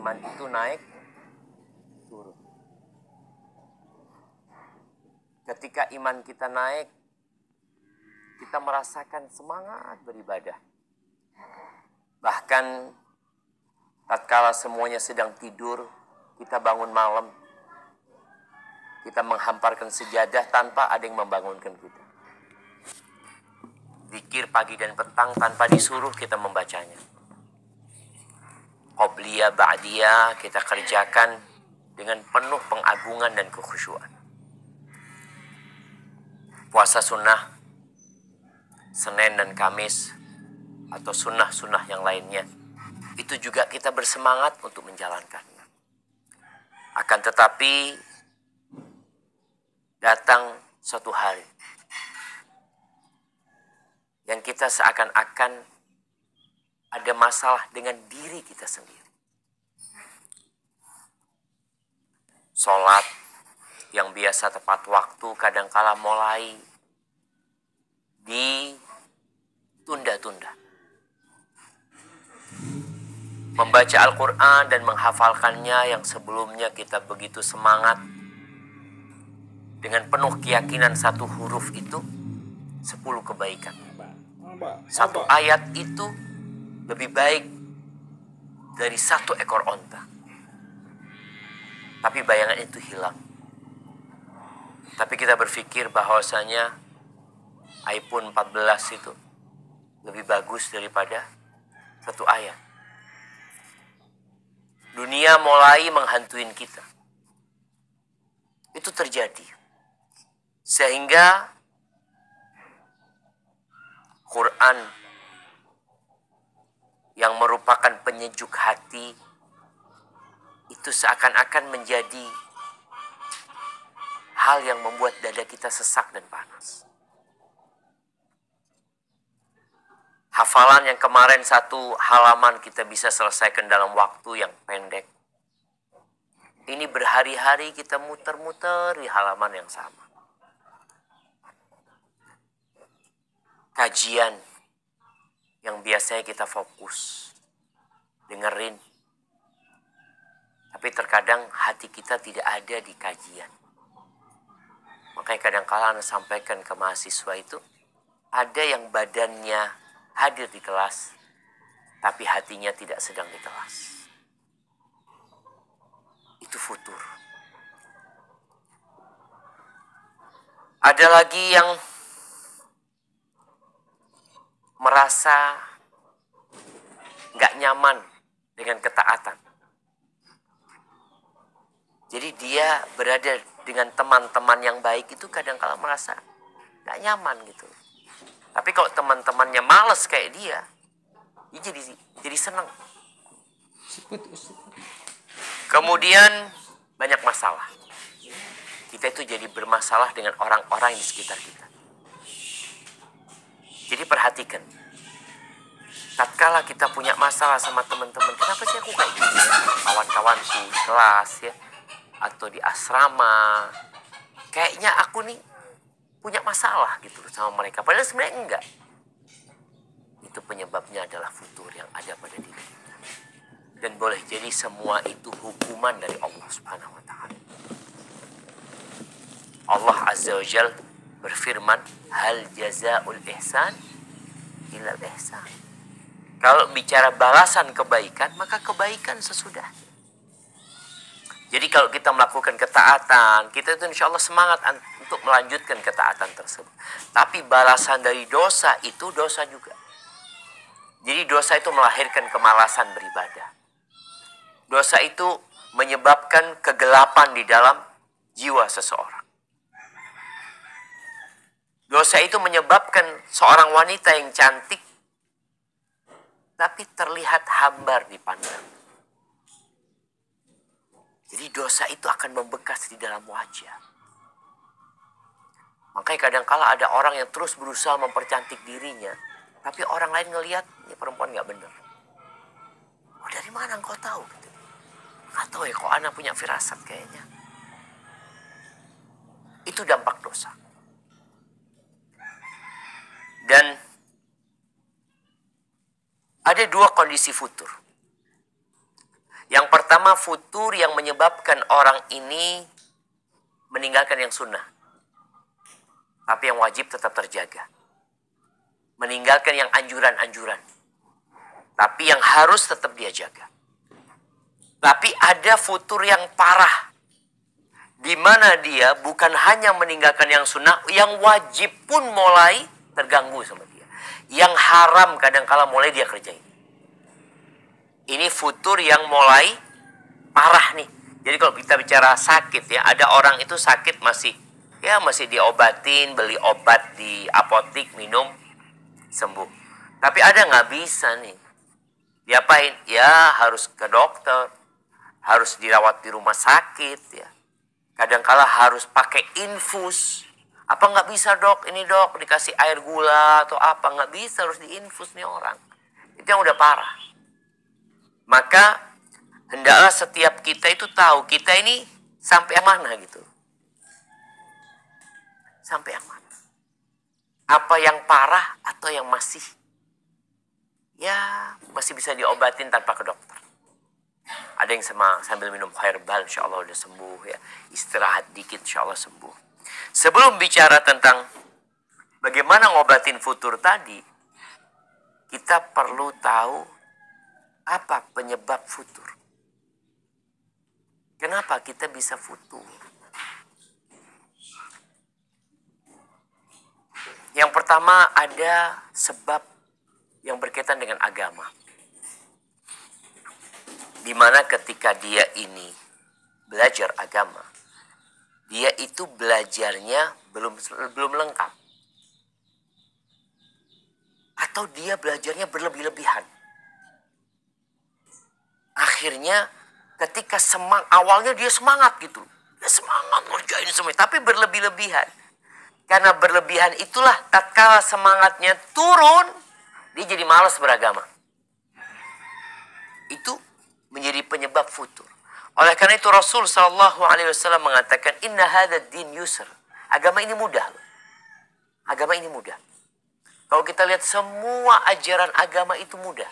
iman itu naik turun. Ketika iman kita naik, kita merasakan semangat beribadah. Bahkan tatkala semuanya sedang tidur, kita bangun malam, kita menghamparkan sejadah tanpa ada yang membangunkan kita. Zikir pagi dan petang tanpa disuruh kita membacanya. Qobliyah, ba'diyah kita kerjakan dengan penuh pengagungan dan kekhusyuan. Puasa sunnah, Senin dan Kamis, atau sunnah-sunnah yang lainnya, itu juga kita bersemangat untuk menjalankannya. Akan tetapi, datang suatu hari yang kita seakan-akan ada masalah dengan diri kita sendiri. Sholat yang biasa tepat waktu kadangkala mulai ditunda-tunda. Membaca Al-Quran dan menghafalkannya yang sebelumnya kita begitu semangat, dengan penuh keyakinan satu huruf itu 10 kebaikan. Satu ayat itu lebih baik dari 1 ekor onta. Tapi bayangan itu hilang. Tapi kita berpikir bahwasanya iPhone 14 itu lebih bagus daripada 1 ayat. Dunia mulai menghantuin kita. Itu terjadi. Sehingga Quran yang merupakan penyejuk hati itu seakan-akan menjadi hal yang membuat dada kita sesak dan panas. Hafalan yang kemarin 1 halaman kita bisa selesaikan dalam waktu yang pendek. Ini berhari-hari kita muter-muter di halaman yang sama. Kajian yang biasanya kita fokus, dengerin. Tapi terkadang hati kita tidak ada di kajian. Makanya kadang-kala Anda sampaikan ke mahasiswa itu, ada yang badannya hadir di kelas, tapi hatinya tidak sedang di kelas. Itu futur. Ada lagi yang merasa gak nyaman dengan ketaatan. Jadi dia berada dengan teman-teman yang baik itu kadang-kala merasa gak nyaman gitu. Tapi kalau teman-temannya malas kayak dia jadi senang. Kemudian banyak masalah. Kita itu jadi bermasalah dengan orang-orang di sekitar kita. Jadi perhatikan. Tatkala kita punya masalah sama teman-teman, kenapa sih aku kayak gini? Kawan-kawanku di kelas ya, atau di asrama, kayaknya aku nih punya masalah gitu sama mereka. Padahal sebenarnya enggak. Itu penyebabnya adalah futur yang ada pada diri kita. Dan boleh jadi semua itu hukuman dari Allah Subhanahu wa ta'ala. Allah Azza wa Jal berfirman, hal jazaa'ul ihsan illal ihsan. Kalau bicara balasan kebaikan, maka kebaikan sesudah. Jadi kalau kita melakukan ketaatan, kita itu insya Allah semangat untuk melanjutkan ketaatan tersebut. Tapi balasan dari dosa itu dosa juga. Jadi dosa itu melahirkan kemalasan beribadah. Dosa itu menyebabkan kegelapan di dalam jiwa seseorang. Dosa itu menyebabkan seorang wanita yang cantik tapi terlihat hambar dipandang. Jadi dosa itu akan membekas di dalam wajah. Makanya kadang-kala ada orang yang terus berusaha mempercantik dirinya, tapi orang lain ngelihat, ini perempuan gak bener. Oh, dari mana engkau tahu? Gak tahu ya, kok anak punya firasat kayaknya. Itu dampak dosa. Dan ada 2 kondisi futur. Yang pertama, futur yang menyebabkan orang ini meninggalkan yang sunnah. Tapi yang wajib tetap terjaga. Meninggalkan yang anjuran-anjuran. Tapi yang harus tetap dia jaga. Tapi ada futur yang parah. Di mana dia bukan hanya meninggalkan yang sunnah, yang wajib pun mulai terganggu sama dia. Yang haram kadang-kala mulai dia kerjain. Ini futur yang mulai parah nih. Jadi kalau kita bicara sakit ya, ada orang itu sakit masih diobatin, beli obat di apotik, minum, sembuh. Tapi ada nggak bisa nih. Diapain? Ya harus ke dokter, harus dirawat di rumah sakit ya. Kadang-kala harus pakai infus. Apa nggak bisa dok? Ini dok dikasih air gula atau apa? Nggak bisa, harus diinfus nih orang. Itu yang udah parah. Maka hendaklah setiap kita itu tahu kita ini sampai yang mana gitu. Sampai yang mana? Apa yang parah atau yang masih bisa diobatin tanpa ke dokter. Ada yang sambil minum herbal, insya Allah udah sembuh ya. Istirahat dikit, insya Allah sembuh. Sebelum bicara tentang bagaimana ngobatin futur tadi, kita perlu tahu apa penyebab futur. Kenapa kita bisa futur? Yang pertama ada sebab yang berkaitan dengan agama. Di mana ketika dia ini belajar agama, dia itu belajarnya belum lengkap. Atau dia belajarnya berlebih-lebihan. Akhirnya ketika awalnya dia semangat gitu. Dia semangat ngerjain semua, tapi berlebih-lebihan. Karena berlebihan itulah tatkala semangatnya turun, dia jadi malas beragama. Itu menjadi penyebab futur. Oleh karena itu Rasul SAW mengatakan, Inna hadad din yusr. Agama ini mudah. Agama ini mudah. Kalau kita lihat semua ajaran agama itu mudah.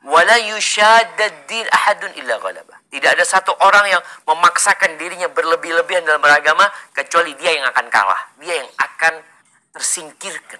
Wala yushaddad din ahadun illa ghalabah. Tidak ada satu orang yang memaksakan dirinya berlebih-lebihan dalam beragama kecuali dia yang akan kalah. Dia yang akan tersingkirkan.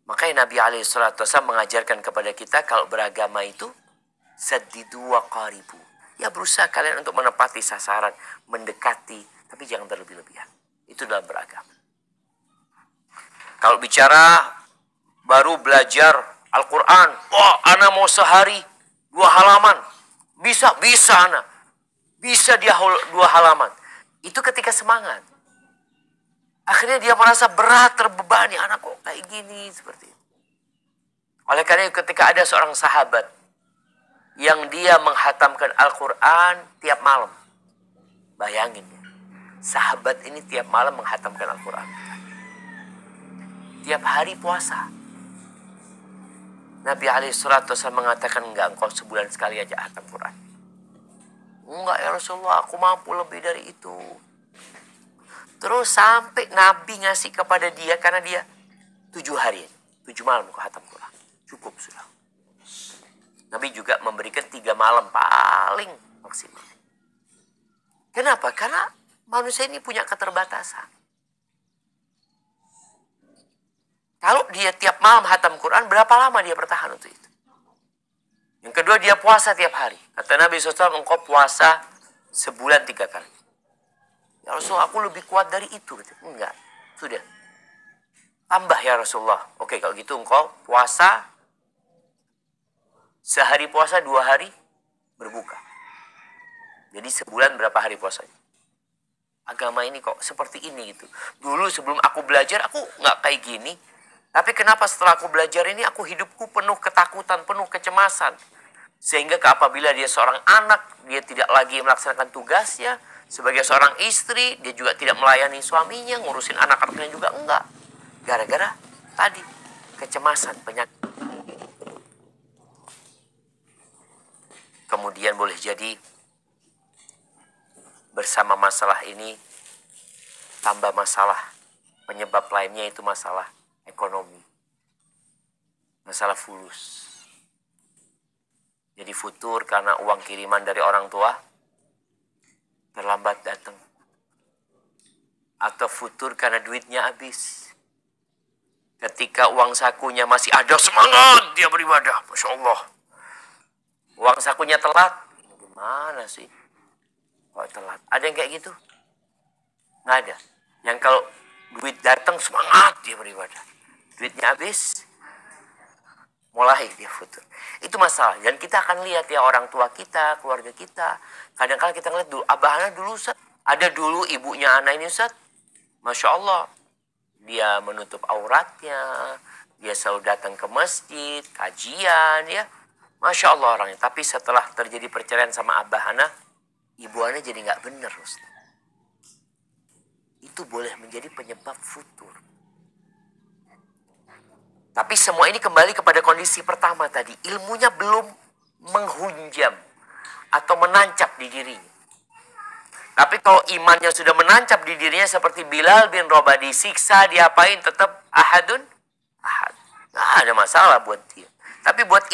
Makanya Nabi SAW mengajarkan kepada kita kalau beragama itu saddidu wa qaribu. Ya berusaha kalian untuk menepati sasaran, mendekati, tapi jangan berlebih-lebihan. Itu dalam beragama. Kalau bicara baru belajar Al-Quran, ana mau sehari 2 halaman. Bisa ana. Bisa dia 2 halaman. Itu ketika semangat. Akhirnya dia merasa berat, terbebani. Anak kok kayak gini, seperti itu. Oleh karena itu ketika ada seorang sahabat yang dia menghatamkan Al-Quran tiap malam. Bayangin ya. Sahabat ini tiap malam menghatamkan Al-Quran. Tiap hari puasa. Nabi SAW mengatakan, enggak, engkau sebulan sekali aja hatam Quran. Enggak ya Rasulullah, aku mampu lebih dari itu. Terus sampai Nabi ngasih kepada dia, karena dia 7 hari, 7 malam aku hatam Quran. Cukup sudah. Nabi juga memberikan 3 malam paling maksimal. Kenapa? Karena manusia ini punya keterbatasan. Kalau dia tiap malam hatam Quran, berapa lama dia bertahan untuk itu? Yang kedua, dia puasa tiap hari. Kata Nabi SAW, engkau puasa sebulan 3 kali. Ya Rasulullah, aku lebih kuat dari itu. Enggak, sudah. Tambah ya Rasulullah. Oke, kalau gitu engkau puasa, sehari puasa 2 hari berbuka. Jadi sebulan berapa hari puasanya? Agama ini kok seperti ini gitu. Dulu sebelum aku belajar, aku nggak kayak gini. Tapi kenapa setelah aku belajar ini, aku hidupku penuh ketakutan, penuh kecemasan. Sehingga apabila dia seorang anak, dia tidak lagi melaksanakan tugasnya. Sebagai seorang istri, dia juga tidak melayani suaminya, ngurusin anak-anaknya juga enggak. Gara-gara tadi, kecemasan, penyakit. Kemudian boleh jadi, bersama masalah ini, tambah masalah. Penyebab lainnya itu masalah ekonomi. Masalah fulus. Jadi futur karena uang kiriman dari orang tua terlambat datang. Atau futur karena duitnya habis. Ketika uang sakunya masih ada, semangat dia beribadah. Masya Allah. Uang sakunya telat. Gimana sih? Kok telat? Ada yang kayak gitu? Nggak ada. Yang kalau duit datang, semangat dia beribadah. Duitnya habis, mulai dia futur. Itu masalah. Dan kita akan lihat ya orang tua kita, keluarga kita. Kadang-kadang kita ngeliat dulu, abahnya dulu Ustaz. Ada dulu ibunya anak ini Ustaz. Masya Allah. Dia menutup auratnya. Dia selalu datang ke masjid, kajian ya. Masya Allah orangnya. Tapi setelah terjadi perceraian sama abah anak, ibu anak jadi nggak bener Ustaz. Itu boleh menjadi penyebab futur. Tapi semua ini kembali kepada kondisi pertama tadi. Ilmunya belum menghunjam atau menancap di dirinya. Tapi kalau imannya sudah menancap di dirinya seperti Bilal bin Rabah, disiksa, diapain, tetap ahadun ahad. Nggak ada masalah buat dia. Tapi buat